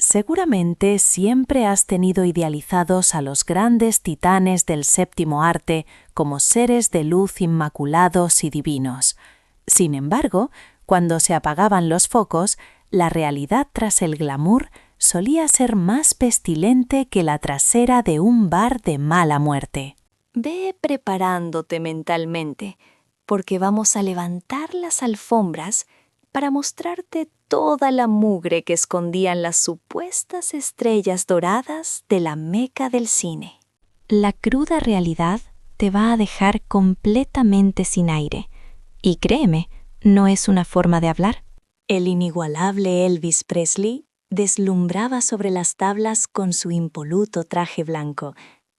Seguramente siempre has tenido idealizados a los grandes titanes del séptimo arte como seres de luz inmaculados y divinos. Sin embargo, cuando se apagaban los focos, la realidad tras el glamour solía ser más pestilente que la trasera de un bar de mala muerte. Ve preparándote mentalmente, porque vamos a levantar las alfombras para mostrarte toda la mugre que escondían las supuestas estrellas doradas de la meca del cine. La cruda realidad te va a dejar completamente sin aire. Y créeme, no es una forma de hablar. El inigualable Elvis Presley deslumbraba sobre las tablas con su impoluto traje blanco,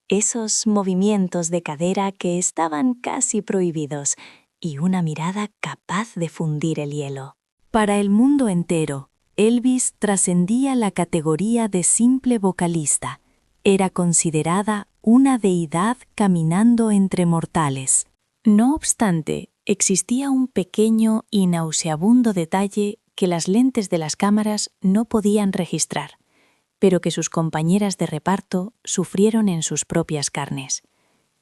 esos movimientos de cadera que estaban casi prohibidos y una mirada capaz de fundir el hielo. Para el mundo entero, Elvis trascendía la categoría de simple vocalista. Era considerada una deidad caminando entre mortales. No obstante, existía un pequeño y nauseabundo detalle que las lentes de las cámaras no podían registrar, pero que sus compañeras de reparto sufrieron en sus propias carnes.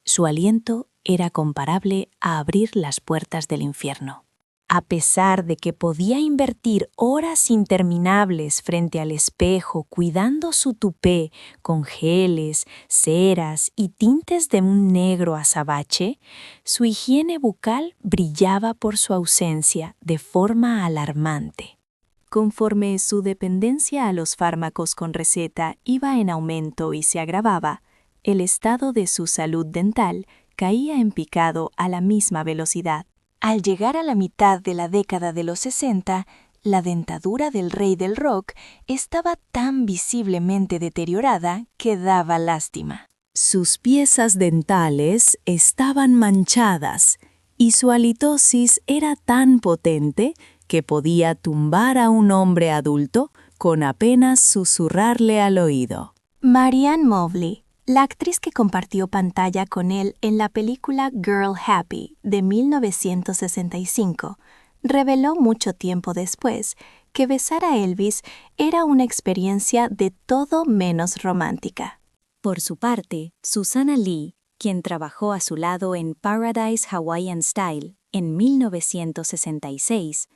Su aliento era comparable a abrir las puertas del infierno. A pesar de que podía invertir horas interminables frente al espejo cuidando su tupé con geles, ceras y tintes de un negro azabache, su higiene bucal brillaba por su ausencia de forma alarmante. Conforme su dependencia a los fármacos con receta iba en aumento y se agravaba, el estado de su salud dental caía en picado a la misma velocidad. Al llegar a la mitad de la década de los 60, la dentadura del rey del rock estaba tan visiblemente deteriorada que daba lástima. Sus piezas dentales estaban manchadas y su halitosis era tan potente que podía tumbar a un hombre adulto con apenas susurrarle al oído. Marianne Mobley, la actriz que compartió pantalla con él en la película Girl Happy de 1965, reveló mucho tiempo después que besar a Elvis era una experiencia de todo menos romántica. Por su parte, Susanna Lee, quien trabajó a su lado en Paradise Hawaiian Style en 1966,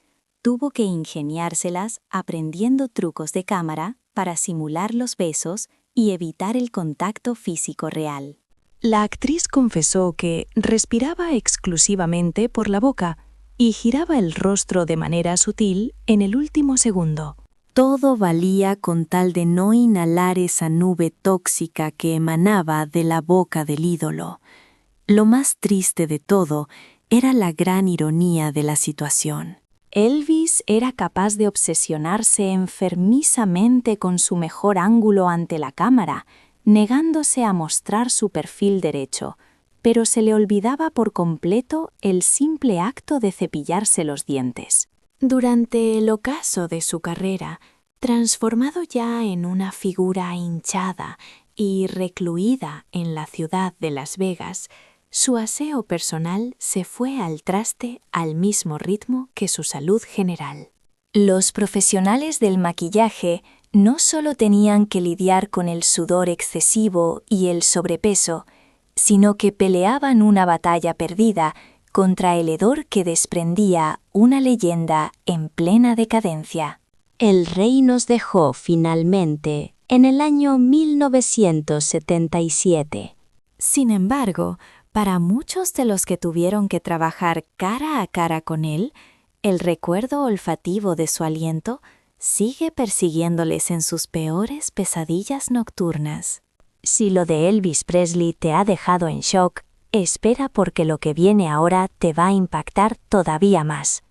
tuvo que ingeniárselas aprendiendo trucos de cámara para simular los besos y evitar el contacto físico real. La actriz confesó que respiraba exclusivamente por la boca y giraba el rostro de manera sutil en el último segundo. Todo valía con tal de no inhalar esa nube tóxica que emanaba de la boca del ídolo. Lo más triste de todo era la gran ironía de la situación. Elvis era capaz de obsesionarse enfermizamente con su mejor ángulo ante la cámara, negándose a mostrar su perfil derecho, pero se le olvidaba por completo el simple acto de cepillarse los dientes. Durante el ocaso de su carrera, transformado ya en una figura hinchada y recluida en la ciudad de Las Vegas, su aseo personal se fue al traste al mismo ritmo que su salud general. Los profesionales del maquillaje no solo tenían que lidiar con el sudor excesivo y el sobrepeso, sino que peleaban una batalla perdida contra el hedor que desprendía una leyenda en plena decadencia. El rey nos dejó finalmente en el año 1977. Sin embargo, para muchos de los que tuvieron que trabajar cara a cara con él, el recuerdo olfativo de su aliento sigue persiguiéndoles en sus peores pesadillas nocturnas. Si lo de Elvis Presley te ha dejado en shock, espera porque lo que viene ahora te va a impactar todavía más.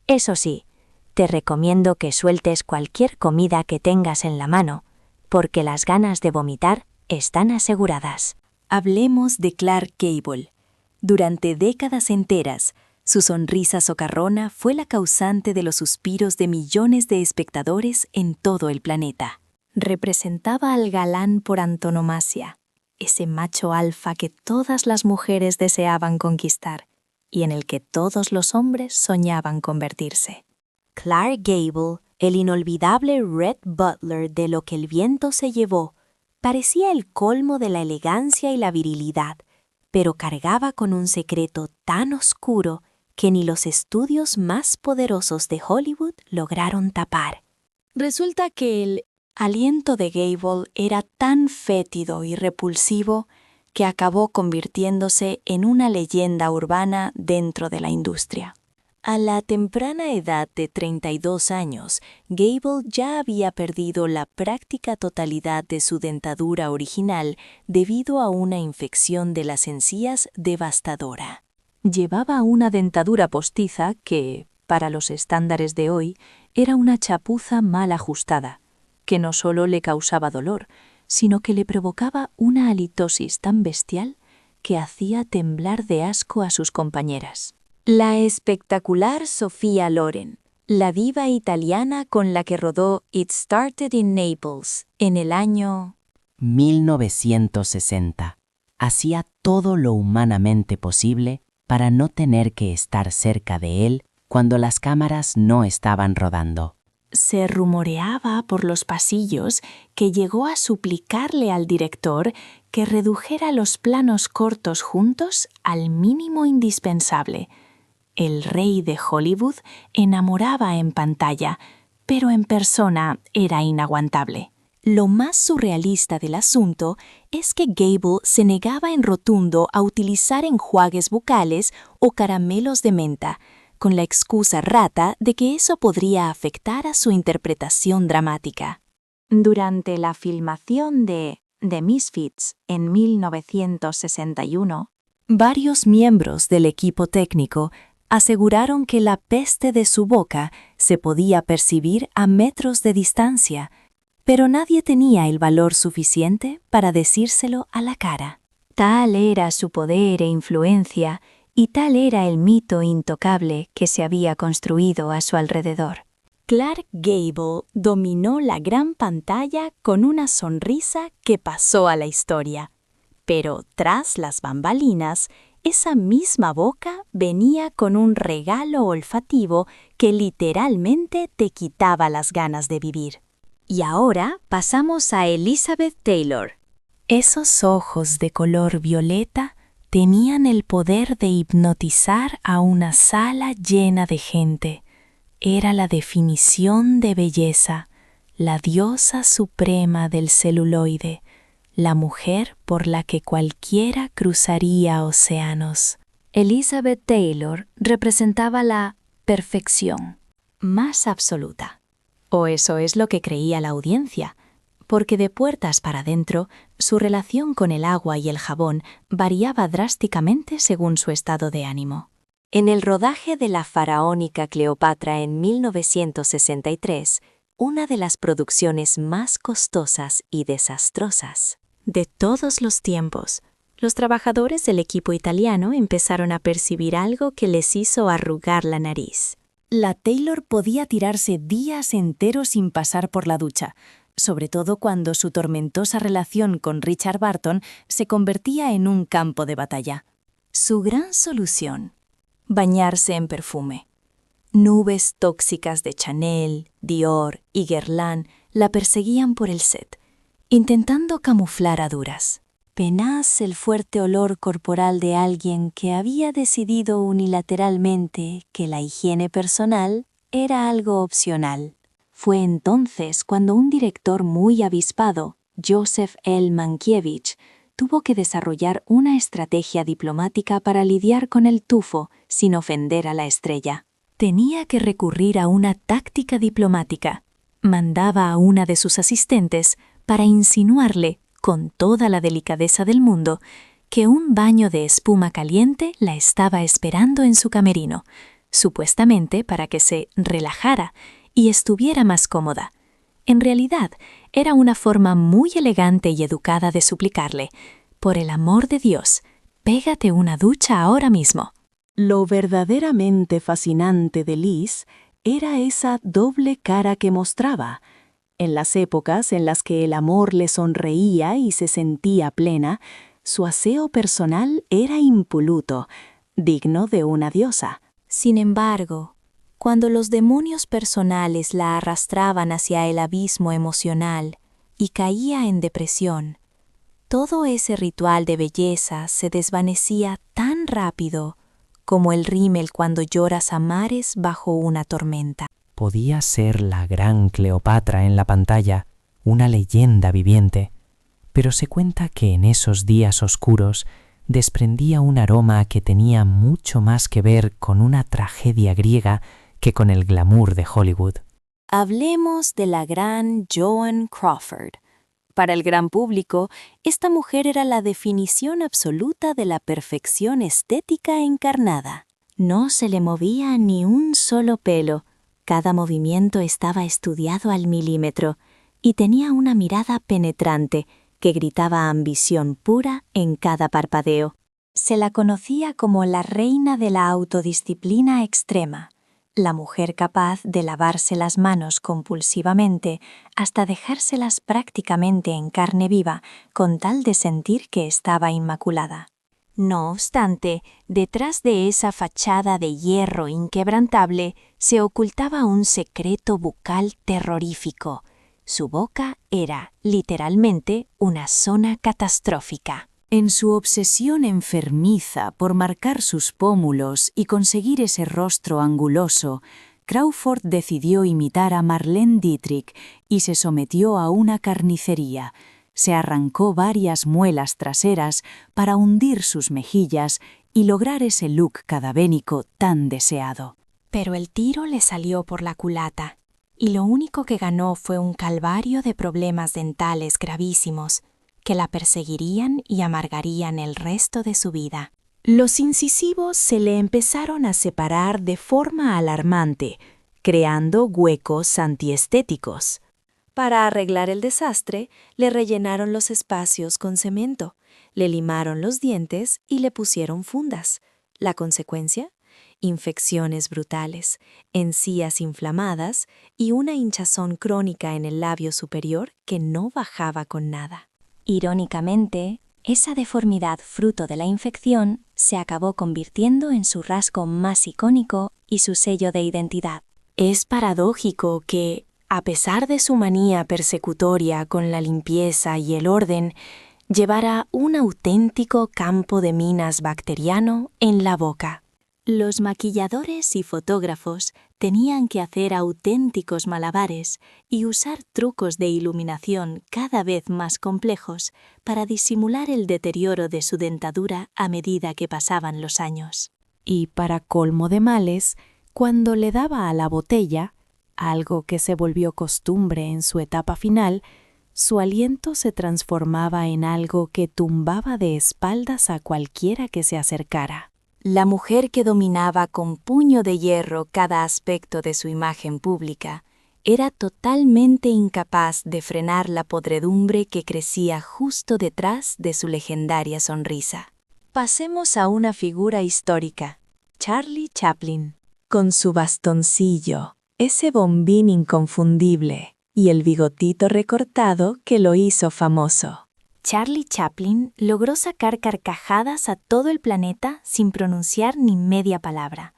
Eso sí, te recomiendo que sueltes cualquier comida que tengas en la mano, porque las ganas de vomitar están aseguradas. Hablemos de Clark Gable. Durante décadas enteras, su sonrisa socarrona fue la causante de los suspiros de millones de espectadores en todo el planeta. Representaba al galán por antonomasia, ese macho alfa que todas las mujeres deseaban conquistar y en el que todos los hombres soñaban convertirse. Clark Gable el inolvidable Rhett Butler de Lo que el viento se llevó, parecía el colmo de la elegancia y la virilidad, pero cargaba con un secreto tan oscuro que ni los estudios más poderosos de Hollywood lograron tapar. Resulta que el aliento de Gable era tan fétido y repulsivo que acabó convirtiéndose en una leyenda urbana dentro de la industria. A la temprana edad de 32 años, Gable ya había perdido la práctica totalidad de su dentadura original debido a una infección de las encías devastadora. Llevaba una dentadura postiza que, para los estándares de hoy, era una chapuza mal ajustada, que no solo le causaba dolor, sino que le provocaba una halitosis tan bestial que hacía temblar de asco a sus compañeras. La espectacular Sofía Loren, la diva italiana con la que rodó It Started in Naples en el año 1960, hacía todo lo humanamente posible para no tener que estar cerca de él cuando las cámaras no estaban rodando. Se rumoreaba por los pasillos que llegó a suplicarle al director que redujera los planos cortos juntos al mínimo indispensable. El rey de Hollywood enamoraba en pantalla, pero en persona era inaguantable. Lo más surrealista del asunto es que Gable se negaba en rotundo a utilizar enjuagues bucales o caramelos de menta, con la excusa rata de que eso podría afectar a su interpretación dramática. Durante la filmación de The Misfits en 1961, varios miembros del equipo técnico aseguraron que la peste de su boca se podía percibir a metros de distancia, pero nadie tenía el valor suficiente para decírselo a la cara. Tal era su poder e influencia, y tal era el mito intocable que se había construido a su alrededor. Clark Gable dominó la gran pantalla con una sonrisa que pasó a la historia. Pero tras las bambalinas, esa misma boca venía con un regalo olfativo que literalmente te quitaba las ganas de vivir. Y ahora pasamos a Elizabeth Taylor. Esos ojos de color violeta tenían el poder de hipnotizar a una sala llena de gente. Era la definición de belleza, la diosa suprema del celuloide, la mujer por la que cualquiera cruzaría océanos. Elizabeth Taylor representaba la perfección más absoluta. O eso es lo que creía la audiencia, porque de puertas para adentro, su relación con el agua y el jabón variaba drásticamente según su estado de ánimo. En el rodaje de la faraónica Cleopatra en 1963, una de las producciones más costosas y desastrosas de todos los tiempos, los trabajadores del equipo italiano empezaron a percibir algo que les hizo arrugar la nariz. La Taylor podía tirarse días enteros sin pasar por la ducha, sobre todo cuando su tormentosa relación con Richard Burton se convertía en un campo de batalla. Su gran solución: bañarse en perfume. Nubes tóxicas de Chanel, Dior y Guerlain la perseguían por el set, intentando camuflar a duras. Apenas el fuerte olor corporal de alguien que había decidido unilateralmente que la higiene personal era algo opcional. Fue entonces cuando un director muy avispado, Joseph L. Mankiewicz, tuvo que desarrollar una estrategia diplomática para lidiar con el tufo sin ofender a la estrella. Tenía que recurrir a una táctica diplomática. Mandaba a una de sus asistentes para insinuarle, con toda la delicadeza del mundo, que un baño de espuma caliente la estaba esperando en su camerino, supuestamente para que se relajara y estuviera más cómoda. En realidad, era una forma muy elegante y educada de suplicarle: por el amor de Dios, pégate una ducha ahora mismo. Lo verdaderamente fascinante de Liz era esa doble cara que mostraba. En las épocas en las que el amor le sonreía y se sentía plena, su aseo personal era impoluto, digno de una diosa. Sin embargo, cuando los demonios personales la arrastraban hacia el abismo emocional y caía en depresión, todo ese ritual de belleza se desvanecía tan rápido como el rímel cuando lloras a mares bajo una tormenta. Podía ser la gran Cleopatra en la pantalla, una leyenda viviente, pero se cuenta que en esos días oscuros desprendía un aroma que tenía mucho más que ver con una tragedia griega que con el glamour de Hollywood. Hablemos de la gran Joan Crawford. Para el gran público, esta mujer era la definición absoluta de la perfección estética encarnada. No se le movía ni un solo pelo. Cada movimiento estaba estudiado al milímetro y tenía una mirada penetrante que gritaba ambición pura en cada parpadeo. Se la conocía como la reina de la autodisciplina extrema, la mujer capaz de lavarse las manos compulsivamente hasta dejárselas prácticamente en carne viva con tal de sentir que estaba inmaculada. No obstante, detrás de esa fachada de hierro inquebrantable se ocultaba un secreto bucal terrorífico. Su boca era, literalmente, una zona catastrófica. En su obsesión enfermiza por marcar sus pómulos y conseguir ese rostro anguloso, Crawford decidió imitar a Marlene Dietrich y se sometió a una carnicería. Se arrancó varias muelas traseras para hundir sus mejillas y lograr ese look cadavérico tan deseado. Pero el tiro le salió por la culata, y lo único que ganó fue un calvario de problemas dentales gravísimos que la perseguirían y amargarían el resto de su vida. Los incisivos se le empezaron a separar de forma alarmante, creando huecos antiestéticos. Para arreglar el desastre, le rellenaron los espacios con cemento, le limaron los dientes y le pusieron fundas. ¿La consecuencia? Infecciones brutales, encías inflamadas y una hinchazón crónica en el labio superior que no bajaba con nada. Irónicamente, esa deformidad fruto de la infección se acabó convirtiendo en su rasgo más icónico y su sello de identidad. Es paradójico que, a pesar de su manía persecutoria con la limpieza y el orden, llevara un auténtico campo de minas bacteriano en la boca. Los maquilladores y fotógrafos tenían que hacer auténticos malabares y usar trucos de iluminación cada vez más complejos para disimular el deterioro de su dentadura a medida que pasaban los años. Y para colmo de males, cuando le daba a la botella, algo que se volvió costumbre en su etapa final, su aliento se transformaba en algo que tumbaba de espaldas a cualquiera que se acercara. La mujer que dominaba con puño de hierro cada aspecto de su imagen pública era totalmente incapaz de frenar la podredumbre que crecía justo detrás de su legendaria sonrisa. Pasemos a una figura histórica, Charlie Chaplin, con su bastoncillo, ese bombín inconfundible y el bigotito recortado que lo hizo famoso. Charlie Chaplin logró sacar carcajadas a todo el planeta sin pronunciar ni media palabra.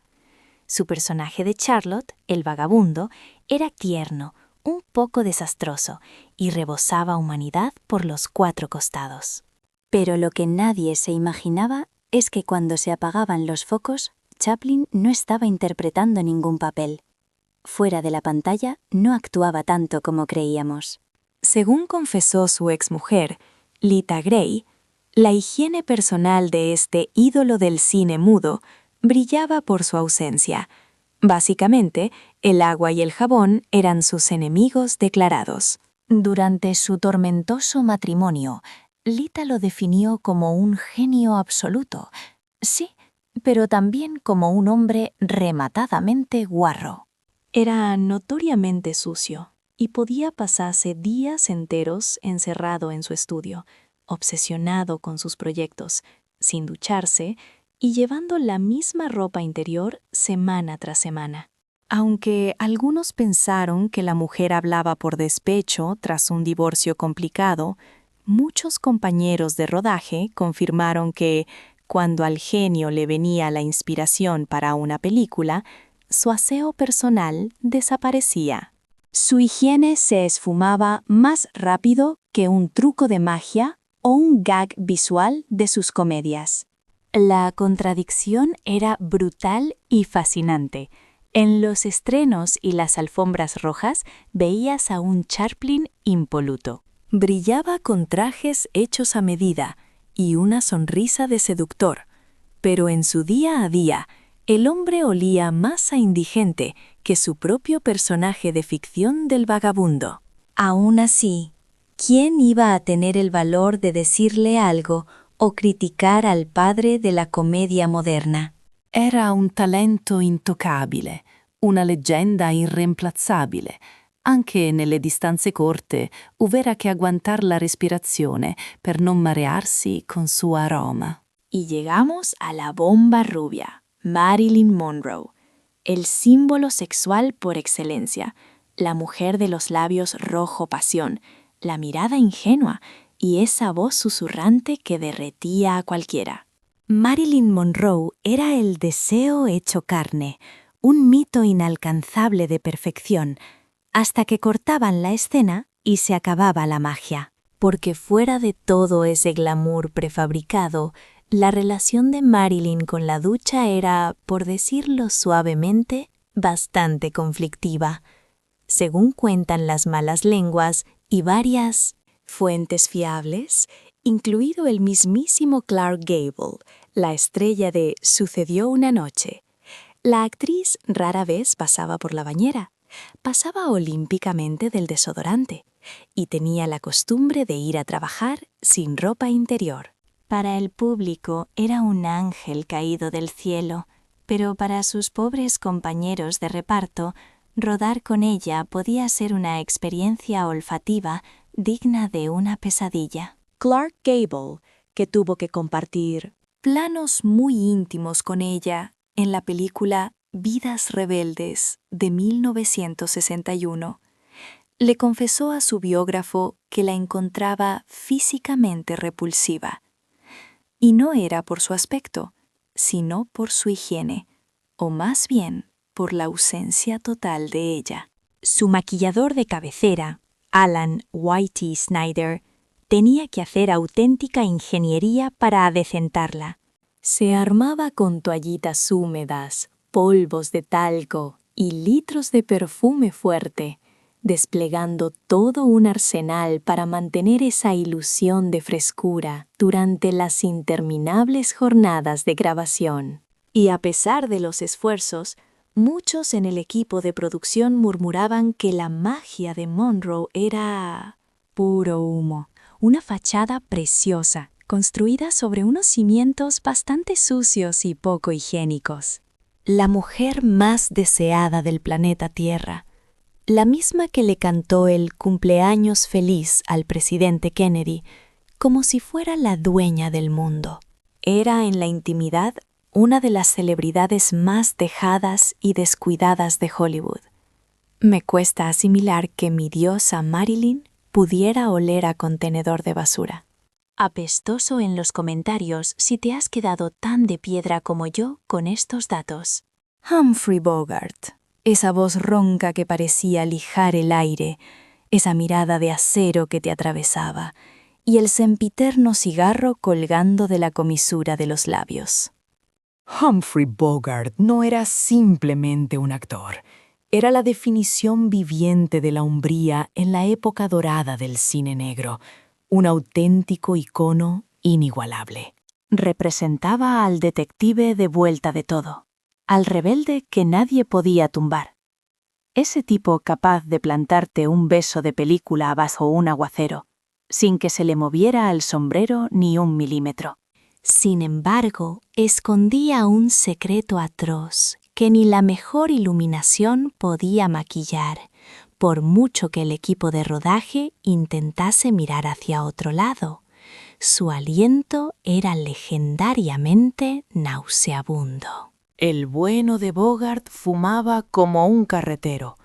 Su personaje de Charlotte, el vagabundo, era tierno, un poco desastroso y rebosaba humanidad por los 4 costados. Pero lo que nadie se imaginaba es que cuando se apagaban los focos, Chaplin no estaba interpretando ningún papel. Fuera de la pantalla no actuaba tanto como creíamos. Según confesó su exmujer, Lita Grey, la higiene personal de este ídolo del cine mudo brillaba por su ausencia. Básicamente, el agua y el jabón eran sus enemigos declarados. Durante su tormentoso matrimonio, Lita lo definió como un genio absoluto. Sí, pero también como un hombre rematadamente guarro. Era notoriamente sucio y podía pasarse días enteros encerrado en su estudio, obsesionado con sus proyectos, sin ducharse y llevando la misma ropa interior semana tras semana. Aunque algunos pensaron que la mujer hablaba por despecho tras un divorcio complicado, muchos compañeros de rodaje confirmaron que, cuando al genio le venía la inspiración para una película, su aseo personal desaparecía. Su higiene se esfumaba más rápido que un truco de magia o un gag visual de sus comedias. La contradicción era brutal y fascinante. En los estrenos y las alfombras rojas veías a un Chaplin impoluto. Brillaba con trajes hechos a medida y una sonrisa de seductor, pero en su día a día, el hombre olía más a indigente que su propio personaje de ficción del vagabundo. Aún así, ¿quién iba a tener el valor de decirle algo o criticar al padre de la comedia moderna? Era un talento intoccabile, una leggenda irreemplazzabile. Anche nelle distanze corte hubiera que aguantar la respirazione per non marearsi con su aroma. Y llegamos a la bomba rubia, Marilyn Monroe, el símbolo sexual por excelencia, la mujer de los labios rojo pasión, la mirada ingenua y esa voz susurrante que derretía a cualquiera. Marilyn Monroe era el deseo hecho carne, un mito inalcanzable de perfección, hasta que cortaban la escena y se acababa la magia. Porque fuera de todo ese glamour prefabricado, la relación de Marilyn con la ducha era, por decirlo suavemente, bastante conflictiva. Según cuentan las malas lenguas y varias fuentes fiables, incluido el mismísimo Clark Gable, la estrella de Sucedió una noche, la actriz rara vez pasaba por la bañera, pasaba olímpicamente del desodorante y tenía la costumbre de ir a trabajar sin ropa interior. Para el público era un ángel caído del cielo, pero para sus pobres compañeros de reparto, rodar con ella podía ser una experiencia olfativa digna de una pesadilla. Clark Gable, que tuvo que compartir planos muy íntimos con ella en la película Vidas Rebeldes de 1961, le confesó a su biógrafo que la encontraba físicamente repulsiva. Y no era por su aspecto, sino por su higiene, o más bien por la ausencia total de ella. Su maquillador de cabecera, Alan Whitey Snyder, tenía que hacer auténtica ingeniería para adecentarla. Se armaba con toallitas húmedas, polvos de talco y litros de perfume fuerte, desplegando todo un arsenal para mantener esa ilusión de frescura durante las interminables jornadas de grabación. Y a pesar de los esfuerzos, muchos en el equipo de producción murmuraban que la magia de Monroe era puro humo, una fachada preciosa, construida sobre unos cimientos bastante sucios y poco higiénicos. La mujer más deseada del planeta Tierra, la misma que le cantó el cumpleaños feliz al presidente Kennedy, como si fuera la dueña del mundo. Era en la intimidad una de las celebridades más dejadas y descuidadas de Hollywood. Me cuesta asimilar que mi diosa Marilyn pudiera oler a contenedor de basura. Apestoso en los comentarios si te has quedado tan de piedra como yo con estos datos. Humphrey Bogart, esa voz ronca que parecía lijar el aire, esa mirada de acero que te atravesaba, y el sempiterno cigarro colgando de la comisura de los labios. Humphrey Bogart no era simplemente un actor. Era la definición viviente de la umbría en la época dorada del cine negro, un auténtico icono inigualable. Representaba al detective de vuelta de todo, al rebelde que nadie podía tumbar. Ese tipo capaz de plantarte un beso de película bajo un aguacero, sin que se le moviera el sombrero ni un milímetro. Sin embargo, escondía un secreto atroz que ni la mejor iluminación podía maquillar, por mucho que el equipo de rodaje intentase mirar hacia otro lado. Su aliento era legendariamente nauseabundo. El bueno de Bogart fumaba como un carretero,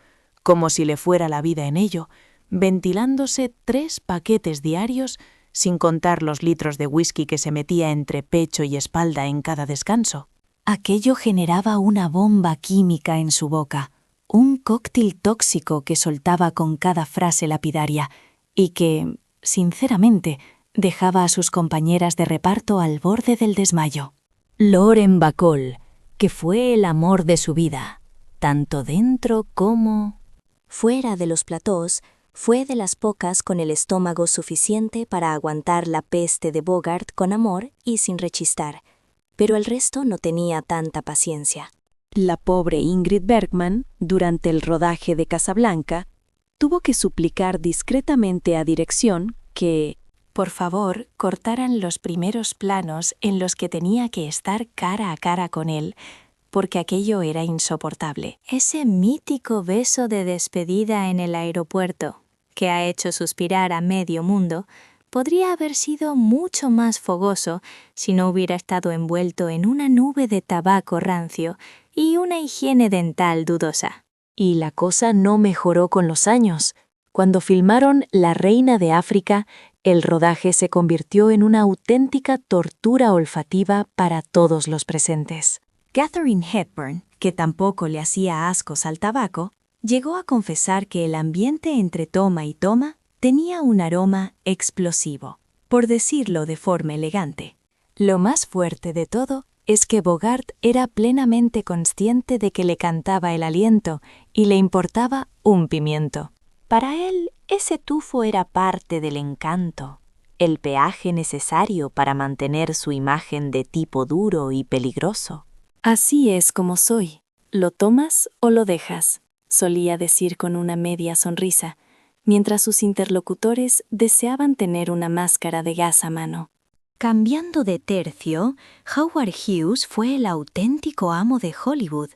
como si le fuera la vida en ello, ventilándose 3 paquetes diarios, sin contar los litros de whisky que se metía entre pecho y espalda en cada descanso. Aquello generaba una bomba química en su boca, un cóctel tóxico que soltaba con cada frase lapidaria y que, sinceramente, dejaba a sus compañeras de reparto al borde del desmayo. Lauren Bacall, que fue el amor de su vida, tanto dentro como fuera de los platós, fue de las pocas con el estómago suficiente para aguantar la peste de Bogart con amor y sin rechistar, pero el resto no tenía tanta paciencia. La pobre Ingrid Bergman, durante el rodaje de Casablanca, tuvo que suplicar discretamente a dirección que, por favor, cortaran los primeros planos en los que tenía que estar cara a cara con él, porque aquello era insoportable. Ese mítico beso de despedida en el aeropuerto, que ha hecho suspirar a medio mundo, podría haber sido mucho más fogoso si no hubiera estado envuelto en una nube de tabaco rancio y una higiene dental dudosa. Y la cosa no mejoró con los años. Cuando filmaron La Reina de África, el rodaje se convirtió en una auténtica tortura olfativa para todos los presentes. Katharine Hepburn, que tampoco le hacía ascos al tabaco, llegó a confesar que el ambiente entre toma y toma tenía un aroma explosivo, por decirlo de forma elegante. Lo más fuerte de todo es que Bogart era plenamente consciente de que le cantaba el aliento y le importaba un pimiento. Para él, ese tufo era parte del encanto, el peaje necesario para mantener su imagen de tipo duro y peligroso. Así es como soy. ¿Lo tomas o lo dejas?, solía decir con una media sonrisa, mientras sus interlocutores deseaban tener una máscara de gas a mano. Cambiando de tercio, Howard Hughes fue el auténtico amo de Hollywood,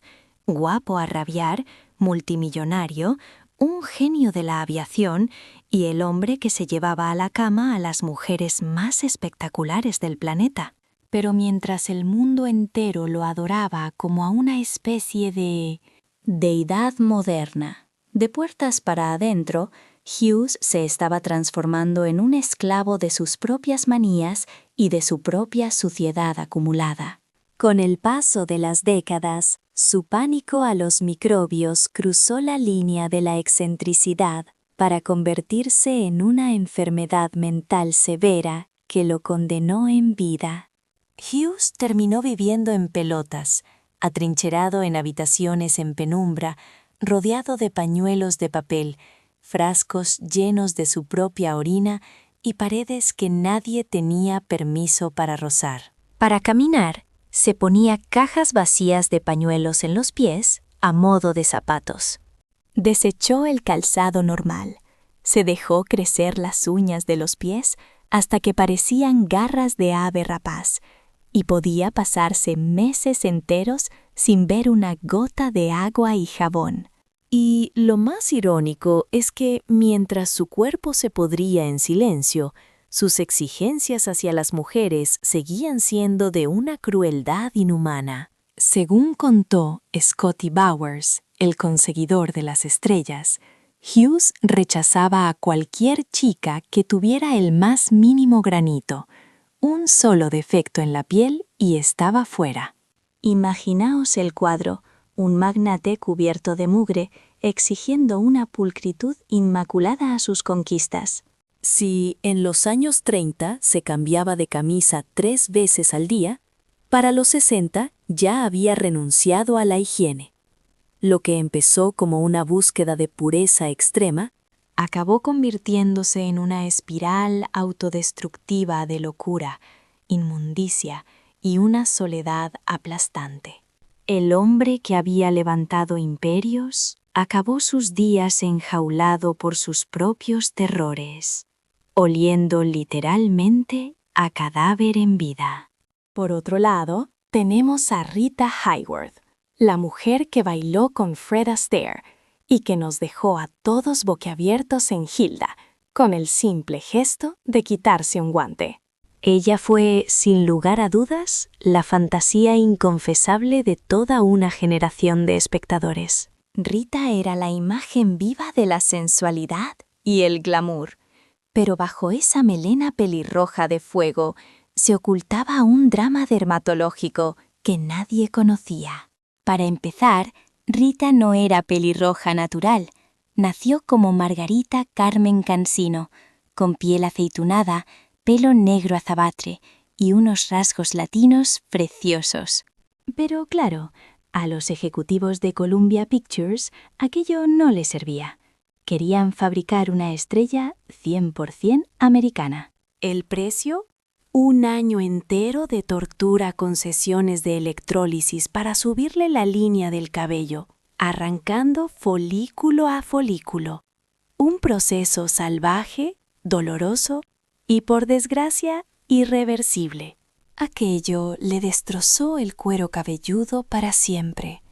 guapo a rabiar, multimillonario, un genio de la aviación y el hombre que se llevaba a la cama a las mujeres más espectaculares del planeta. Pero mientras el mundo entero lo adoraba como a una especie de deidad moderna, de puertas para adentro, Hughes se estaba transformando en un esclavo de sus propias manías y de su propia suciedad acumulada. Con el paso de las décadas, su pánico a los microbios cruzó la línea de la excentricidad para convertirse en una enfermedad mental severa que lo condenó en vida. Hughes terminó viviendo en pelotas, atrincherado en habitaciones en penumbra, rodeado de pañuelos de papel, frascos llenos de su propia orina y paredes que nadie tenía permiso para rozar. Para caminar, se ponía cajas vacías de pañuelos en los pies a modo de zapatos. Desechó el calzado normal, se dejó crecer las uñas de los pies hasta que parecían garras de ave rapaz, y podía pasarse meses enteros sin ver una gota de agua y jabón. Y lo más irónico es que mientras su cuerpo se podría en silencio, sus exigencias hacia las mujeres seguían siendo de una crueldad inhumana. Según contó Scotty Bowers, el conseguidor de las estrellas, Hughes rechazaba a cualquier chica que tuviera el más mínimo granito, un solo defecto en la piel y estaba fuera. Imaginaos el cuadro, un magnate cubierto de mugre, exigiendo una pulcritud inmaculada a sus conquistas. Si en los años 30 se cambiaba de camisa 3 veces al día, para los 60 ya había renunciado a la higiene. Lo que empezó como una búsqueda de pureza extrema, acabó convirtiéndose en una espiral autodestructiva de locura, inmundicia y una soledad aplastante. El hombre que había levantado imperios acabó sus días enjaulado por sus propios terrores, oliendo literalmente a cadáver en vida. Por otro lado, tenemos a Rita Hayworth, la mujer que bailó con Fred Astaire y que nos dejó a todos boquiabiertos en Hilda, con el simple gesto de quitarse un guante. Ella fue, sin lugar a dudas, la fantasía inconfesable de toda una generación de espectadores. Rita era la imagen viva de la sensualidad y el glamour, pero bajo esa melena pelirroja de fuego se ocultaba un drama dermatológico que nadie conocía. Para empezar, Rita no era pelirroja natural. Nació como Margarita Carmen Cansino, con piel aceitunada, pelo negro azabatre y unos rasgos latinos preciosos. Pero claro, a los ejecutivos de Columbia Pictures aquello no les servía. Querían fabricar una estrella 100% americana. ¿El precio? Un año entero de tortura con sesiones de electrólisis para subirle la línea del cabello, arrancando folículo a folículo. Un proceso salvaje, doloroso y, por desgracia, irreversible. Aquello le destrozó el cuero cabelludo para siempre.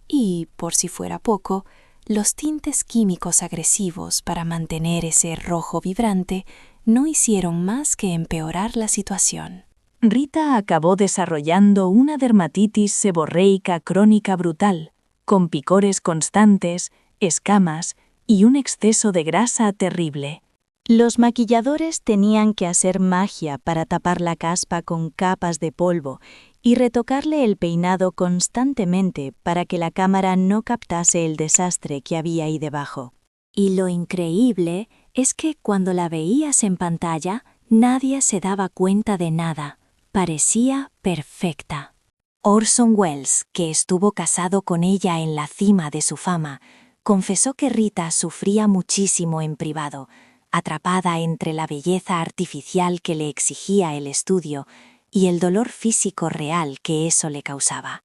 Y, por si fuera poco, los tintes químicos agresivos para mantener ese rojo vibrante no hicieron más que empeorar la situación. Rita acabó desarrollando una dermatitis seborreica crónica brutal, con picores constantes, escamas y un exceso de grasa terrible. Los maquilladores tenían que hacer magia para tapar la caspa con capas de polvo y retocarle el peinado constantemente para que la cámara no captase el desastre que había ahí debajo. Y lo increíble es que cuando la veías en pantalla, nadie se daba cuenta de nada. Parecía perfecta. Orson Welles, que estuvo casado con ella en la cima de su fama, confesó que Rita sufría muchísimo en privado, atrapada entre la belleza artificial que le exigía el estudio y el dolor físico real que eso le causaba.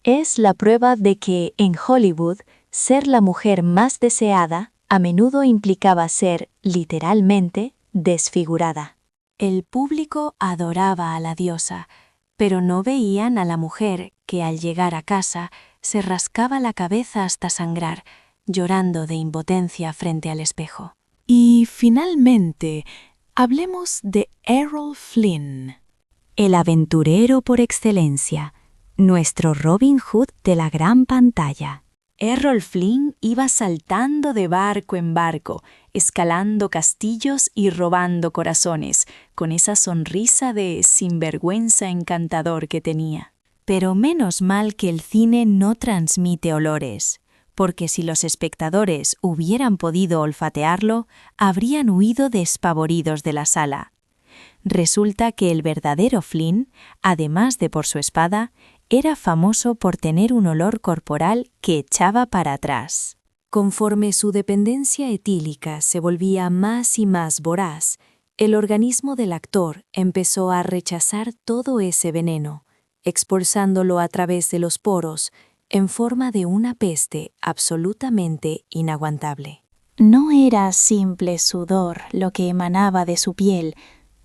Es la prueba de que, en Hollywood, ser la mujer más deseada a menudo implicaba ser, literalmente, desfigurada. El público adoraba a la diosa, pero no veían a la mujer que, al llegar a casa, se rascaba la cabeza hasta sangrar, llorando de impotencia frente al espejo. Y, finalmente, hablemos de Errol Flynn, el aventurero por excelencia, nuestro Robin Hood de la gran pantalla. Errol Flynn iba saltando de barco en barco, escalando castillos y robando corazones, con esa sonrisa de sinvergüenza encantador que tenía. Pero menos mal que el cine no transmite olores, porque si los espectadores hubieran podido olfatearlo, habrían huido despavoridos de la sala. Resulta que el verdadero Flynn, además de por su espada, era famoso por tener un olor corporal que echaba para atrás. Conforme su dependencia etílica se volvía más y más voraz, el organismo del actor empezó a rechazar todo ese veneno, expulsándolo a través de los poros, en forma de una peste absolutamente inaguantable. No era simple sudor lo que emanaba de su piel,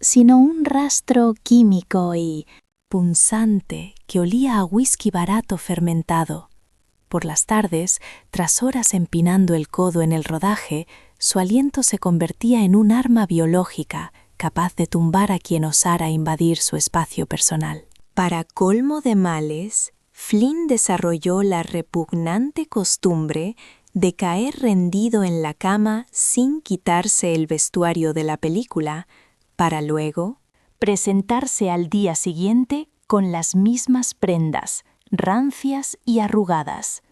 sino un rastro químico y punzante que olía a whisky barato fermentado. Por las tardes, tras horas empinando el codo en el rodaje, su aliento se convertía en un arma biológica capaz de tumbar a quien osara invadir su espacio personal. Para colmo de males, Flynn desarrolló la repugnante costumbre de caer rendido en la cama sin quitarse el vestuario de la película, para luego presentarse al día siguiente con las mismas prendas, rancias y arrugadas.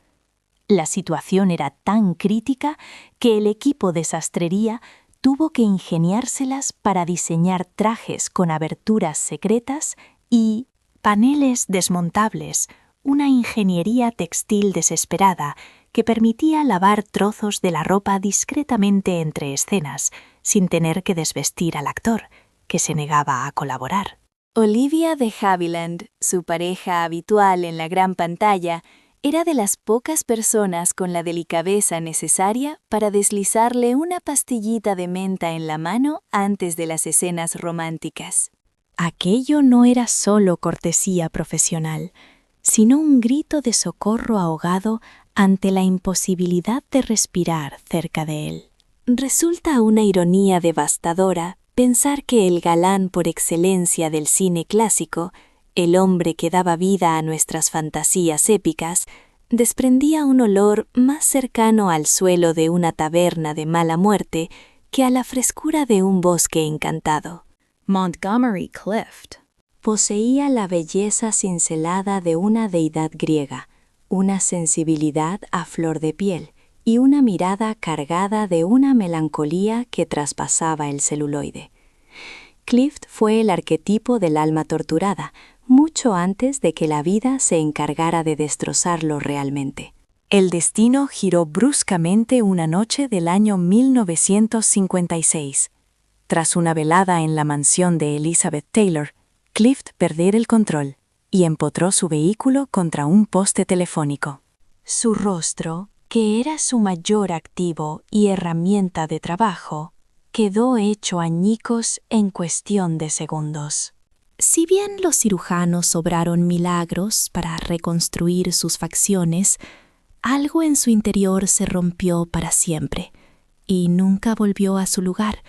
La situación era tan crítica que el equipo de sastrería tuvo que ingeniárselas para diseñar trajes con aberturas secretas y paneles desmontables, una ingeniería textil desesperada que permitía lavar trozos de la ropa discretamente entre escenas, sin tener que desvestir al actor, que se negaba a colaborar. Olivia de Havilland, su pareja habitual en la gran pantalla, era de las pocas personas con la delicadeza necesaria para deslizarle una pastillita de menta en la mano antes de las escenas románticas. Aquello no era solo cortesía profesional, sino un grito de socorro ahogado ante la imposibilidad de respirar cerca de él. Resulta una ironía devastadora pensar que el galán por excelencia del cine clásico, el hombre que daba vida a nuestras fantasías épicas, desprendía un olor más cercano al suelo de una taberna de mala muerte que a la frescura de un bosque encantado. Montgomery Clift. Poseía la belleza cincelada de una deidad griega, una sensibilidad a flor de piel y una mirada cargada de una melancolía que traspasaba el celuloide. Clift fue el arquetipo del alma torturada, mucho antes de que la vida se encargara de destrozarlo realmente. El destino giró bruscamente una noche del año 1956. Tras una velada en la mansión de Elizabeth Taylor, Clift perdió el control y empotró su vehículo contra un poste telefónico. Su rostro, que era su mayor activo y herramienta de trabajo, quedó hecho añicos en cuestión de segundos. Si bien los cirujanos obraron milagros para reconstruir sus facciones, algo en su interior se rompió para siempre y nunca volvió a su lugar.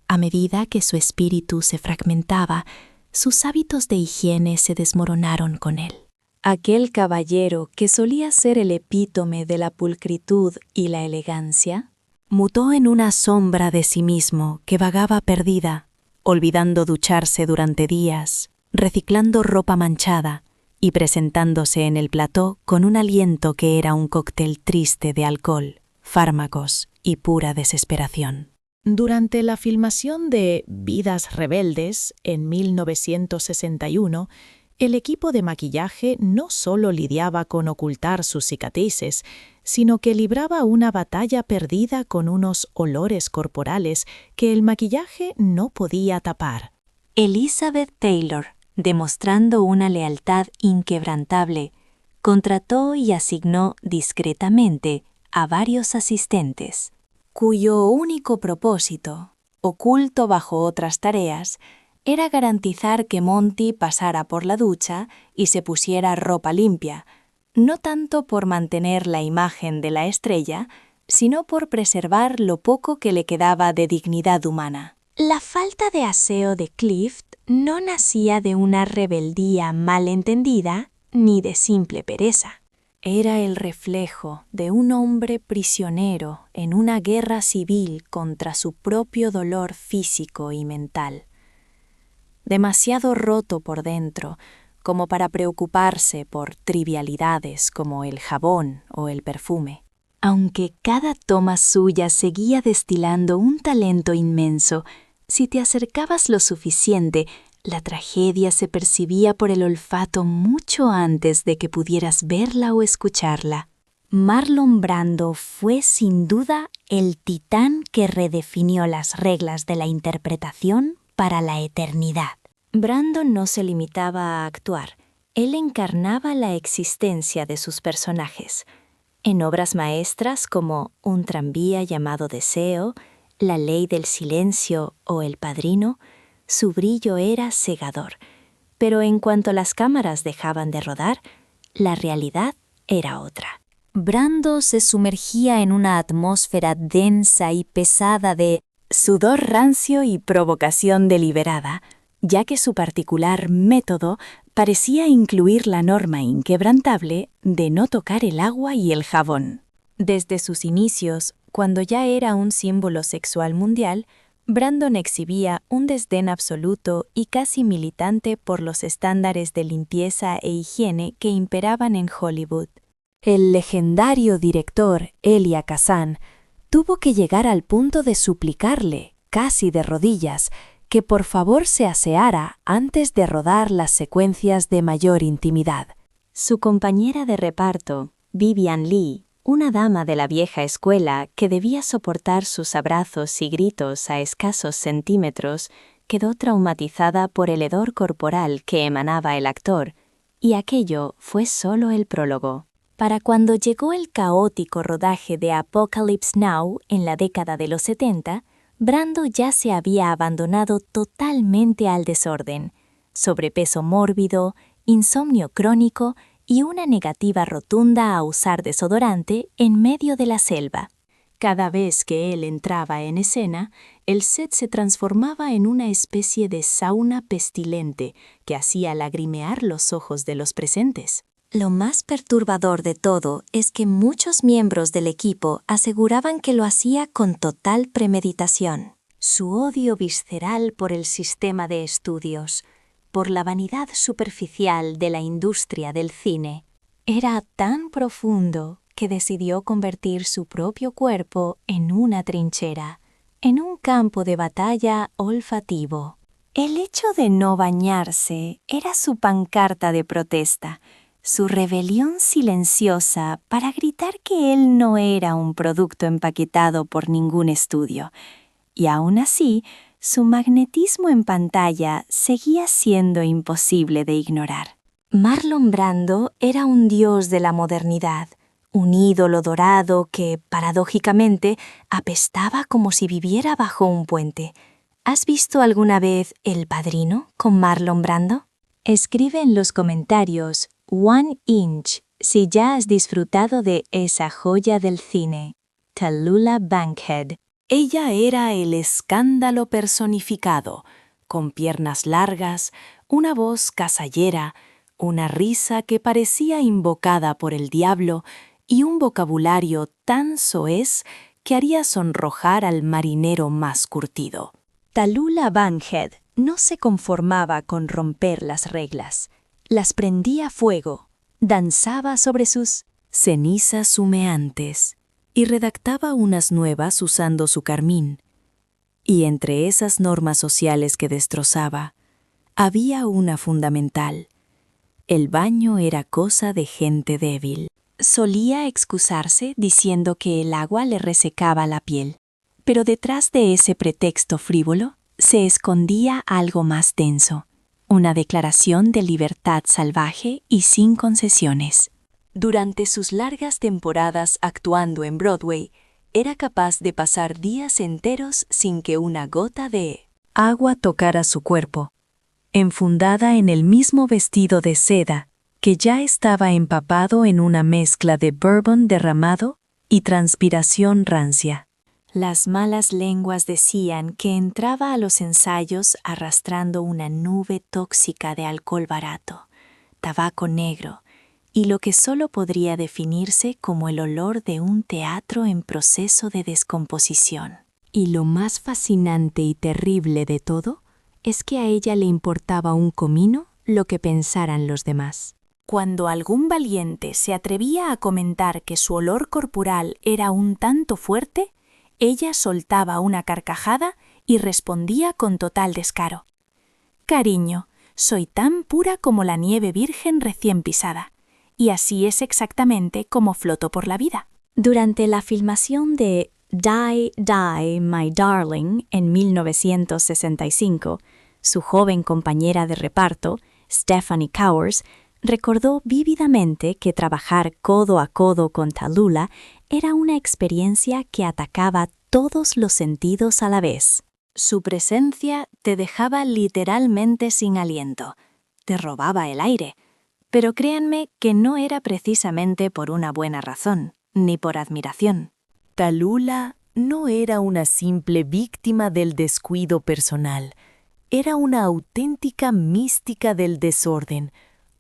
A medida que su espíritu se fragmentaba, sus hábitos de higiene se desmoronaron con él. Aquel caballero que solía ser el epítome de la pulcritud y la elegancia, mutó en una sombra de sí mismo que vagaba perdida, olvidando ducharse durante días, reciclando ropa manchada y presentándose en el plató con un aliento que era un cóctel triste de alcohol, fármacos y pura desesperación. Durante la filmación de Vidas Rebeldes en 1961, el equipo de maquillaje no solo lidiaba con ocultar sus cicatrices, sino que libraba una batalla perdida con unos olores corporales que el maquillaje no podía tapar. Elizabeth Taylor, demostrando una lealtad inquebrantable, contrató y asignó discretamente a varios asistentes, cuyo único propósito, oculto bajo otras tareas, era garantizar que Monty pasara por la ducha y se pusiera ropa limpia, no tanto por mantener la imagen de la estrella, sino por preservar lo poco que le quedaba de dignidad humana. La falta de aseo de Clift no nacía de una rebeldía mal entendida ni de simple pereza. Era el reflejo de un hombre prisionero en una guerra civil contra su propio dolor físico y mental. Demasiado roto por dentro como para preocuparse por trivialidades como el jabón o el perfume. Aunque cada toma suya seguía destilando un talento inmenso, si te acercabas lo suficiente, la tragedia se percibía por el olfato mucho antes de que pudieras verla o escucharla. Marlon Brando fue sin duda el titán que redefinió las reglas de la interpretación para la eternidad. Brando no se limitaba a actuar, él encarnaba la existencia de sus personajes. En obras maestras como Un tranvía llamado Deseo, La ley del silencio o El padrino, su brillo era cegador, pero en cuanto las cámaras dejaban de rodar, la realidad era otra. Brando se sumergía en una atmósfera densa y pesada de sudor rancio y provocación deliberada, ya que su particular método parecía incluir la norma inquebrantable de no tocar el agua y el jabón. Desde sus inicios, cuando ya era un símbolo sexual mundial, Brandon exhibía un desdén absoluto y casi militante por los estándares de limpieza e higiene que imperaban en Hollywood. El legendario director Elia Kazan tuvo que llegar al punto de suplicarle, casi de rodillas, que por favor se aseara antes de rodar las secuencias de mayor intimidad. Su compañera de reparto, Vivian Lee, una dama de la vieja escuela que debía soportar sus abrazos y gritos a escasos centímetros, quedó traumatizada por el hedor corporal que emanaba el actor, y aquello fue solo el prólogo. Para cuando llegó el caótico rodaje de Apocalypse Now en la década de los 70, Brando ya se había abandonado totalmente al desorden, sobrepeso mórbido, insomnio crónico y una negativa rotunda a usar desodorante en medio de la selva. Cada vez que él entraba en escena, el set se transformaba en una especie de sauna pestilente que hacía lagrimear los ojos de los presentes. Lo más perturbador de todo es que muchos miembros del equipo aseguraban que lo hacía con total premeditación. Su odio visceral por el sistema de estudios, por la vanidad superficial de la industria del cine, era tan profundo que decidió convertir su propio cuerpo en una trinchera, en un campo de batalla olfativo. El hecho de no bañarse era su pancarta de protesta, su rebelión silenciosa para gritar que él no era un producto empaquetado por ningún estudio. Y aún así, su magnetismo en pantalla seguía siendo imposible de ignorar. Marlon Brando era un dios de la modernidad, un ídolo dorado que, paradójicamente, apestaba como si viviera bajo un puente. ¿Has visto alguna vez El Padrino con Marlon Brando? Escribe en los comentarios One Inch si ya has disfrutado de esa joya del cine, Tallulah Bankhead. Ella era el escándalo personificado, con piernas largas, una voz casallera, una risa que parecía invocada por el diablo y un vocabulario tan soez que haría sonrojar al marinero más curtido. Tallulah Bankhead no se conformaba con romper las reglas. Las prendía a fuego, danzaba sobre sus cenizas humeantes y redactaba unas nuevas usando su carmín. Y entre esas normas sociales que destrozaba, había una fundamental. El baño era cosa de gente débil. Solía excusarse diciendo que el agua le resecaba la piel. Pero detrás de ese pretexto frívolo se escondía algo más denso, una declaración de libertad salvaje y sin concesiones. Durante sus largas temporadas actuando en Broadway, era capaz de pasar días enteros sin que una gota de agua tocara su cuerpo, enfundada en el mismo vestido de seda que ya estaba empapado en una mezcla de bourbon derramado y transpiración rancia. Las malas lenguas decían que entraba a los ensayos arrastrando una nube tóxica de alcohol barato, tabaco negro y lo que solo podría definirse como el olor de un teatro en proceso de descomposición. Y lo más fascinante y terrible de todo es que a ella le importaba un comino lo que pensaran los demás. Cuando algún valiente se atrevía a comentar que su olor corporal era un tanto fuerte, ella soltaba una carcajada y respondía con total descaro. «Cariño, soy tan pura como la nieve virgen recién pisada, y así es exactamente como floto por la vida». Durante la filmación de Die, Die, My Darling en 1965, su joven compañera de reparto, Stephanie Cowers, recordó vívidamente que trabajar codo a codo con Tallulah era una experiencia que atacaba todos los sentidos a la vez. Su presencia te dejaba literalmente sin aliento, te robaba el aire. Pero créanme que no era precisamente por una buena razón, ni por admiración. Tallulah no era una simple víctima del descuido personal, era una auténtica mística del desorden,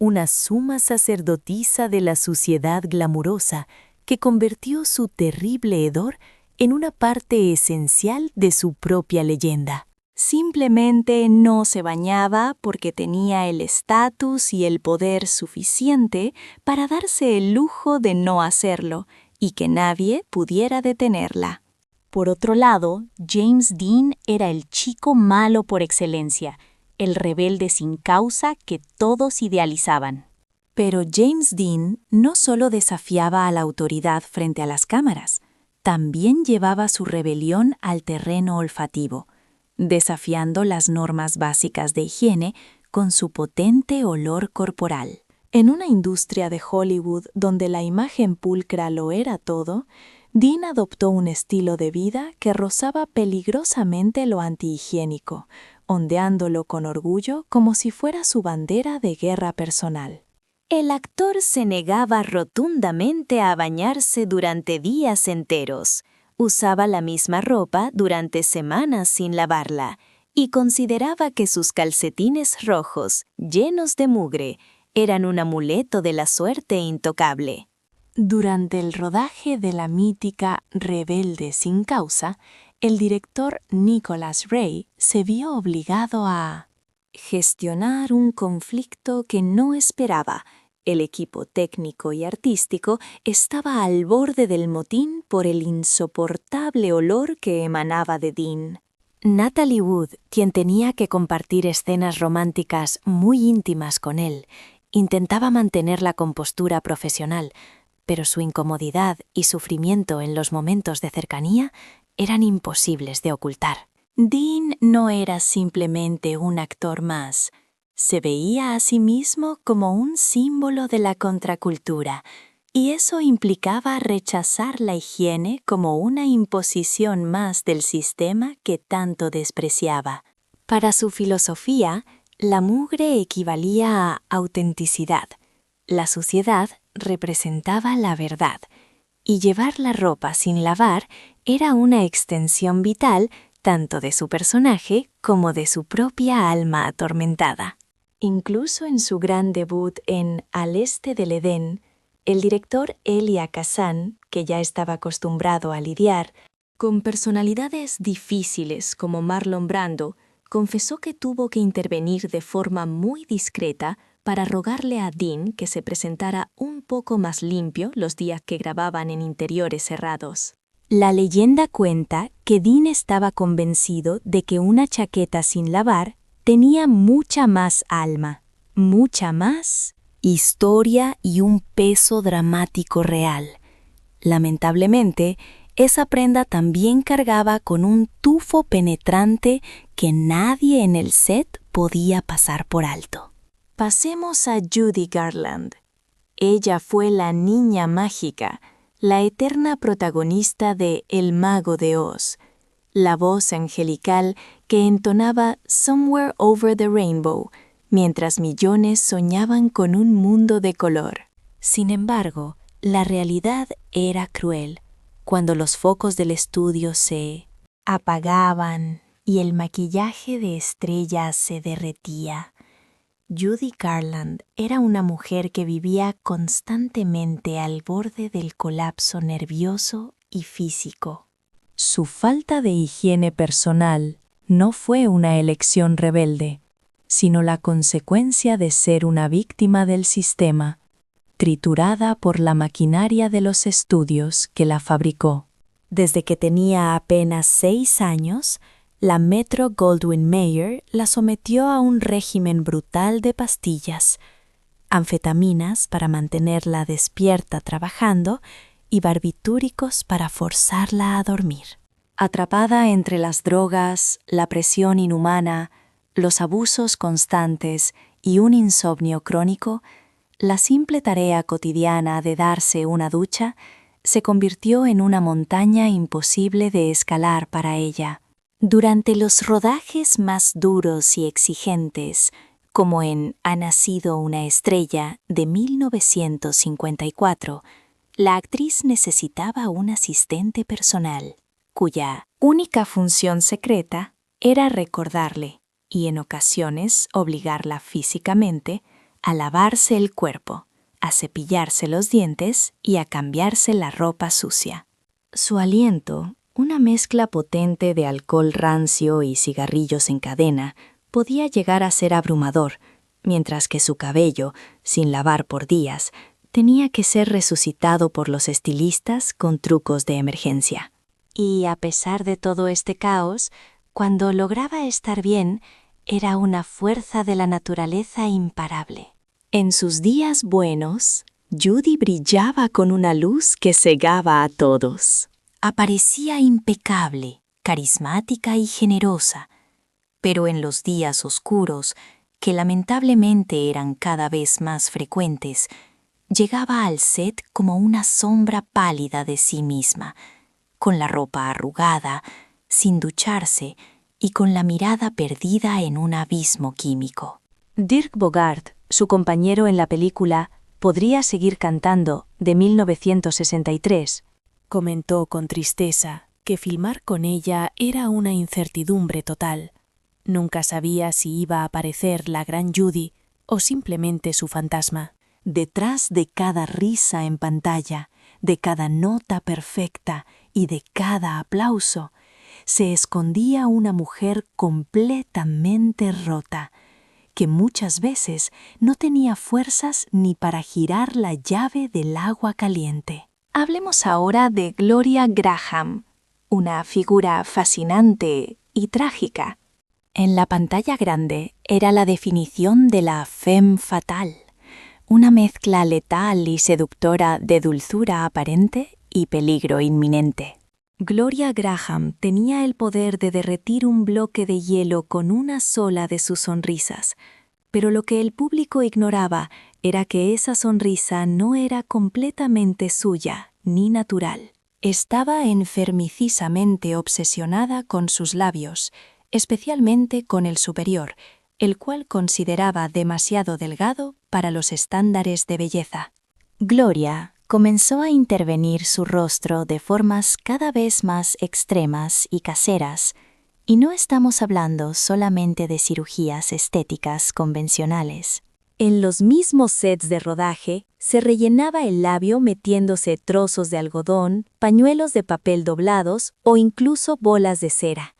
una suma sacerdotisa de la suciedad glamurosa que convirtió su terrible hedor en una parte esencial de su propia leyenda. Simplemente no se bañaba porque tenía el estatus y el poder suficiente para darse el lujo de no hacerlo y que nadie pudiera detenerla. Por otro lado, James Dean era el chico malo por excelencia, el rebelde sin causa que todos idealizaban. Pero James Dean no solo desafiaba a la autoridad frente a las cámaras, también llevaba su rebelión al terreno olfativo, desafiando las normas básicas de higiene con su potente olor corporal. En una industria de Hollywood donde la imagen pulcra lo era todo, Dean adoptó un estilo de vida que rozaba peligrosamente lo antihigiénico, ondeándolo con orgullo como si fuera su bandera de guerra personal. El actor se negaba rotundamente a bañarse durante días enteros. Usaba la misma ropa durante semanas sin lavarla y consideraba que sus calcetines rojos, llenos de mugre, eran un amuleto de la suerte intocable. Durante el rodaje de la mítica Rebelde sin causa, el director Nicholas Ray se vio obligado a gestionar un conflicto que no esperaba. El equipo técnico y artístico estaba al borde del motín por el insoportable olor que emanaba de Dean. Natalie Wood, quien tenía que compartir escenas románticas muy íntimas con él, intentaba mantener la compostura profesional, pero su incomodidad y sufrimiento en los momentos de cercanía eran imposibles de ocultar. Dean no era simplemente un actor más. Se veía a sí mismo como un símbolo de la contracultura, y eso implicaba rechazar la higiene como una imposición más del sistema que tanto despreciaba. Para su filosofía, la mugre equivalía a autenticidad. La suciedad representaba la verdad, y llevar la ropa sin lavar era una extensión vital tanto de su personaje como de su propia alma atormentada. Incluso en su gran debut en Al este del Edén, el director Elia Kazan, que ya estaba acostumbrado a lidiar con personalidades difíciles como Marlon Brando, confesó que tuvo que intervenir de forma muy discreta para rogarle a Dean que se presentara un poco más limpio los días que grababan en interiores cerrados. La leyenda cuenta que Dean estaba convencido de que una chaqueta sin lavar tenía mucha más alma, mucha más historia y un peso dramático real. Lamentablemente, esa prenda también cargaba con un tufo penetrante que nadie en el set podía pasar por alto. Pasemos a Judy Garland. Ella fue la niña mágica, la eterna protagonista de El Mago de Oz, la voz angelical que entonaba Somewhere Over the Rainbow, mientras millones soñaban con un mundo de color. Sin embargo, la realidad era cruel. Cuando los focos del estudio se apagaban y el maquillaje de estrella se derretía, Judy Garland era una mujer que vivía constantemente al borde del colapso nervioso y físico. Su falta de higiene personal no fue una elección rebelde, sino la consecuencia de ser una víctima del sistema, triturada por la maquinaria de los estudios que la fabricó. Desde que tenía apenas 6 años, la Metro-Goldwyn-Mayer la sometió a un régimen brutal de pastillas, anfetaminas para mantenerla despierta trabajando y barbitúricos para forzarla a dormir. Atrapada entre las drogas, la presión inhumana, los abusos constantes y un insomnio crónico, la simple tarea cotidiana de darse una ducha se convirtió en una montaña imposible de escalar para ella. Durante los rodajes más duros y exigentes, como en Ha nacido una estrella de 1954, la actriz necesitaba un asistente personal, cuya única función secreta era recordarle, y en ocasiones obligarla físicamente, a lavarse el cuerpo, a cepillarse los dientes y a cambiarse la ropa sucia. Su aliento, una mezcla potente de alcohol rancio y cigarrillos en cadena, podía llegar a ser abrumador, mientras que su cabello, sin lavar por días, tenía que ser resucitado por los estilistas con trucos de emergencia. Y a pesar de todo este caos, cuando lograba estar bien, era una fuerza de la naturaleza imparable. En sus días buenos, Judy brillaba con una luz que cegaba a todos. Aparecía impecable, carismática y generosa, pero en los días oscuros, que lamentablemente eran cada vez más frecuentes, llegaba al set como una sombra pálida de sí misma, con la ropa arrugada, sin ducharse y con la mirada perdida en un abismo químico. Dirk Bogarde, su compañero en la película Podría seguir cantando, de 1963, comentó con tristeza que filmar con ella era una incertidumbre total. Nunca sabía si iba a aparecer la gran Judy o simplemente su fantasma. Detrás de cada risa en pantalla, de cada nota perfecta y de cada aplauso, se escondía una mujer completamente rota, que muchas veces no tenía fuerzas ni para girar la llave del agua caliente. Hablemos ahora de Gloria Graham, una figura fascinante y trágica. En la pantalla grande era la definición de la femme fatale, una mezcla letal y seductora de dulzura aparente y peligro inminente. Gloria Graham tenía el poder de derretir un bloque de hielo con una sola de sus sonrisas, pero lo que el público ignoraba era que esa sonrisa no era completamente suya ni natural. Estaba enfermicamente obsesionada con sus labios, especialmente con el superior, el cual consideraba demasiado delgado para los estándares de belleza. Gloria comenzó a intervenir su rostro de formas cada vez más extremas y caseras, y no estamos hablando solamente de cirugías estéticas convencionales. En los mismos sets de rodaje, se rellenaba el labio metiéndose trozos de algodón, pañuelos de papel doblados o incluso bolas de cera.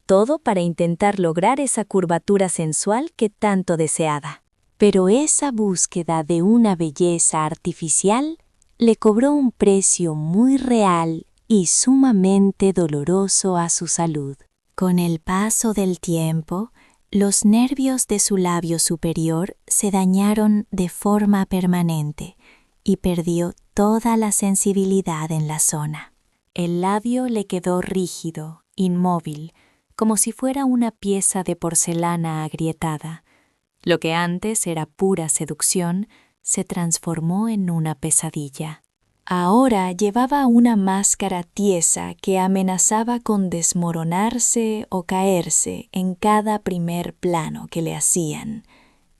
Todo para intentar lograr esa curvatura sensual que tanto deseaba. Pero esa búsqueda de una belleza artificial le cobró un precio muy real y sumamente doloroso a su salud. Con el paso del tiempo, los nervios de su labio superior se dañaron de forma permanente y perdió toda la sensibilidad en la zona. El labio le quedó rígido, inmóvil, como si fuera una pieza de porcelana agrietada. Lo que antes era pura seducción se transformó en una pesadilla. Ahora llevaba una máscara tiesa que amenazaba con desmoronarse o caerse en cada primer plano que le hacían,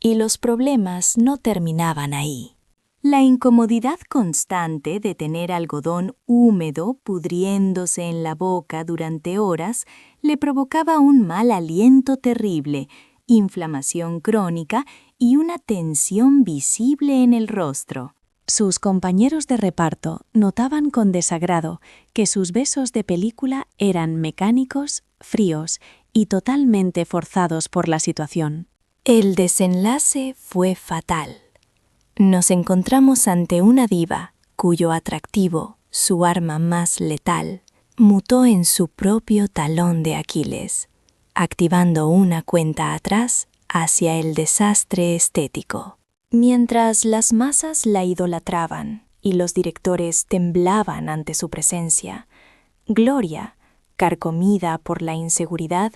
y los problemas no terminaban ahí. La incomodidad constante de tener algodón húmedo pudriéndose en la boca durante horas le provocaba un mal aliento terrible, inflamación crónica y una tensión visible en el rostro. Sus compañeros de reparto notaban con desagrado que sus besos de película eran mecánicos, fríos y totalmente forzados por la situación. El desenlace fue fatal. Nos encontramos ante una diva cuyo atractivo, su arma más letal, mutó en su propio talón de Aquiles, activando una cuenta atrás hacia el desastre estético. Mientras las masas la idolatraban y los directores temblaban ante su presencia, Gloria, carcomida por la inseguridad,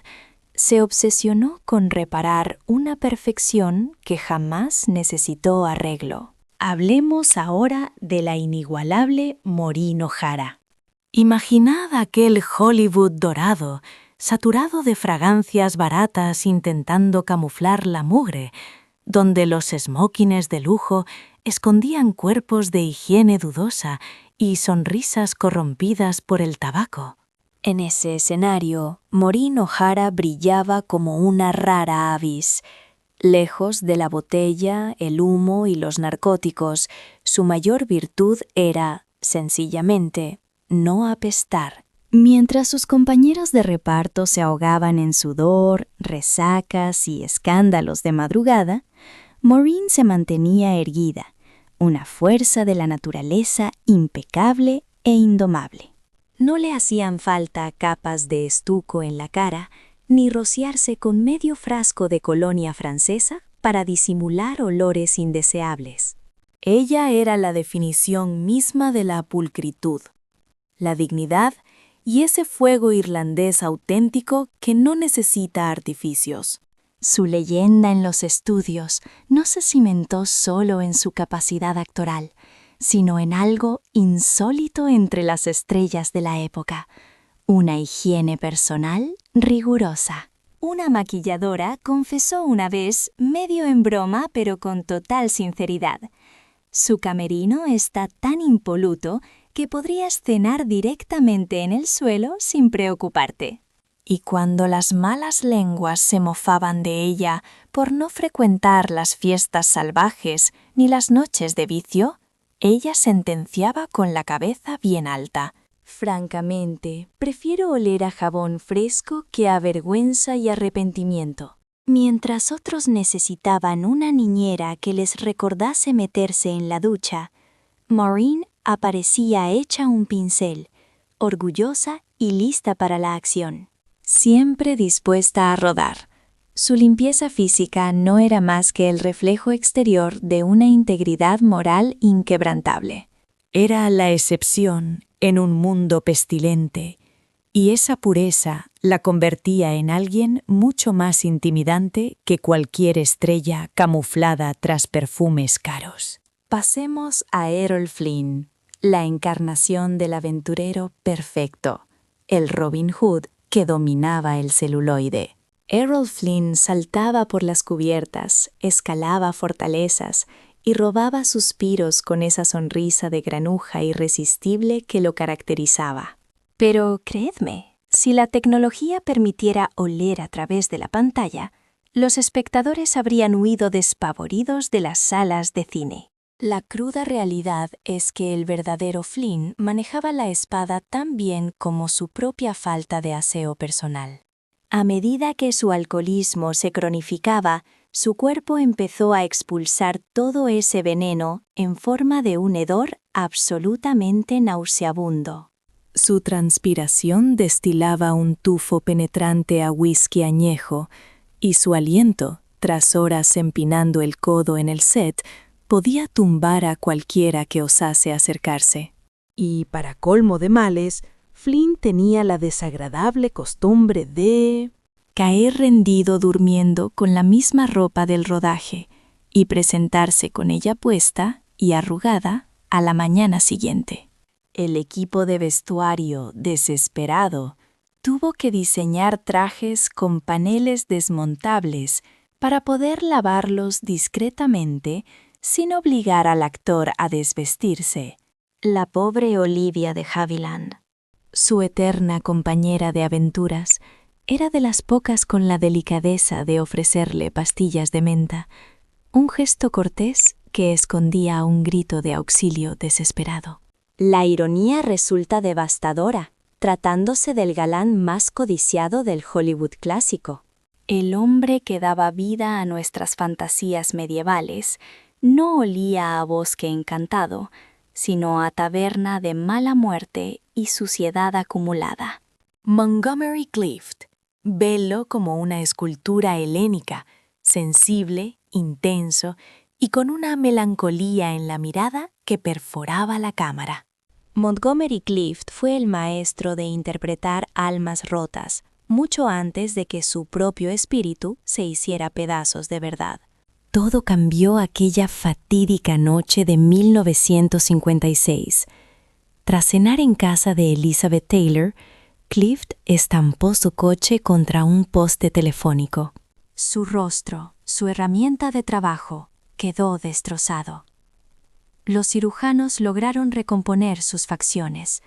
se obsesionó con reparar una perfección que jamás necesitó arreglo. Hablemos ahora de la inigualable Maureen O'Hara. Imaginad aquel Hollywood dorado, saturado de fragancias baratas intentando camuflar la mugre, donde los smokings de lujo escondían cuerpos de higiene dudosa y sonrisas corrompidas por el tabaco. En ese escenario, Maureen O'Hara brillaba como una rara avis. Lejos de la botella, el humo y los narcóticos, su mayor virtud era, sencillamente, no apestar. Mientras sus compañeros de reparto se ahogaban en sudor, resacas y escándalos de madrugada, Maureen se mantenía erguida, una fuerza de la naturaleza impecable e indomable. No le hacían falta capas de estuco en la cara, ni rociarse con medio frasco de colonia francesa para disimular olores indeseables. Ella era la definición misma de la pulcritud, la dignidad y ese fuego irlandés auténtico que no necesita artificios. Su leyenda en los estudios no se cimentó solo en su capacidad actoral, sino en algo insólito entre las estrellas de la época, una higiene personal rigurosa. Una maquilladora confesó una vez, medio en broma pero con total sinceridad: su camerino está tan impoluto que podrías cenar directamente en el suelo sin preocuparte. Y cuando las malas lenguas se mofaban de ella por no frecuentar las fiestas salvajes ni las noches de vicio, ella sentenciaba con la cabeza bien alta: francamente, prefiero oler a jabón fresco que a vergüenza y arrepentimiento. Mientras otros necesitaban una niñera que les recordase meterse en la ducha, Maureen aparecía hecha un pincel, orgullosa y lista para la acción. Siempre dispuesta a rodar. Su limpieza física no era más que el reflejo exterior de una integridad moral inquebrantable. Era la excepción en un mundo pestilente, y esa pureza la convertía en alguien mucho más intimidante que cualquier estrella camuflada tras perfumes caros. Pasemos a Errol Flynn, la encarnación del aventurero perfecto, el Robin Hood que dominaba el celuloide. Errol Flynn saltaba por las cubiertas, escalaba fortalezas y robaba suspiros con esa sonrisa de granuja irresistible que lo caracterizaba. Pero creedme, si la tecnología permitiera oler a través de la pantalla, los espectadores habrían huido despavoridos de las salas de cine. La cruda realidad es que el verdadero Flynn manejaba la espada tan bien como su propia falta de aseo personal. A medida que su alcoholismo se cronificaba, su cuerpo empezó a expulsar todo ese veneno en forma de un hedor absolutamente nauseabundo. Su transpiración destilaba un tufo penetrante a whisky añejo, y su aliento, tras horas empinando el codo en el set, podía tumbar a cualquiera que osase acercarse. Y para colmo de males, Flynn tenía la desagradable costumbre de caer rendido durmiendo con la misma ropa del rodaje y presentarse con ella puesta y arrugada a la mañana siguiente. El equipo de vestuario, desesperado, tuvo que diseñar trajes con paneles desmontables para poder lavarlos discretamente sin obligar al actor a desvestirse. La pobre Olivia de Havilland, su eterna compañera de aventuras, era de las pocas con la delicadeza de ofrecerle pastillas de menta, un gesto cortés que escondía un grito de auxilio desesperado. La ironía resulta devastadora, tratándose del galán más codiciado del Hollywood clásico. El hombre que daba vida a nuestras fantasías medievales no olía a bosque encantado, sino a taberna de mala muerte y suciedad acumulada. Montgomery Clift, velo como una escultura helénica, sensible, intenso y con una melancolía en la mirada que perforaba la cámara. Montgomery Clift fue el maestro de interpretar almas rotas, mucho antes de que su propio espíritu se hiciera pedazos de verdad. Todo cambió aquella fatídica noche de 1956. Tras cenar en casa de Elizabeth Taylor, Clift estampó su coche contra un poste telefónico. Su rostro, su herramienta de trabajo, quedó destrozado. Los cirujanos lograron recomponer sus facciones,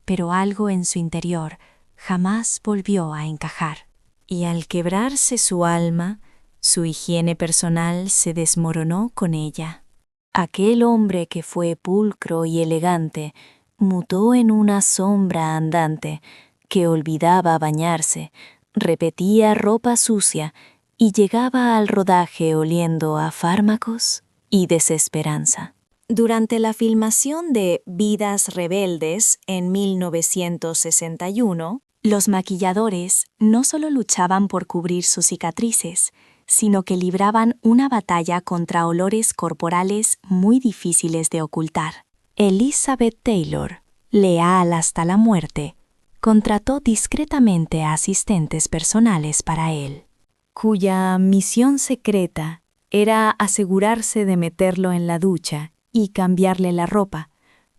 pero algo en su interior jamás volvió a encajar. Y al quebrarse su alma, su higiene personal se desmoronó con ella. Aquel hombre que fue pulcro y elegante mutó en una sombra andante que olvidaba bañarse, repetía ropa sucia y llegaba al rodaje oliendo a fármacos y desesperanza. Durante la filmación de Vidas Rebeldes en 1961, los maquilladores no solo luchaban por cubrir sus cicatrices, sino que libraban una batalla contra olores corporales muy difíciles de ocultar. Elizabeth Taylor, leal hasta la muerte, contrató discretamente a asistentes personales para él, cuya misión secreta era asegurarse de meterlo en la ducha y cambiarle la ropa,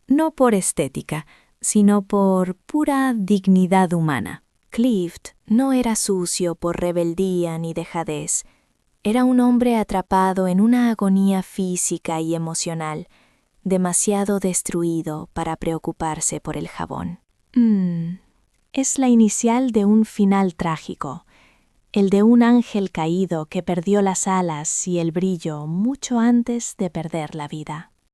no por estética, sino por pura dignidad humana. Clift no era sucio por rebeldía ni dejadez. Era un hombre atrapado en una agonía física y emocional, demasiado destruido para preocuparse por el jabón. Es la inicial de un final trágico, el de un ángel caído que perdió las alas y el brillo mucho antes de perder la vida.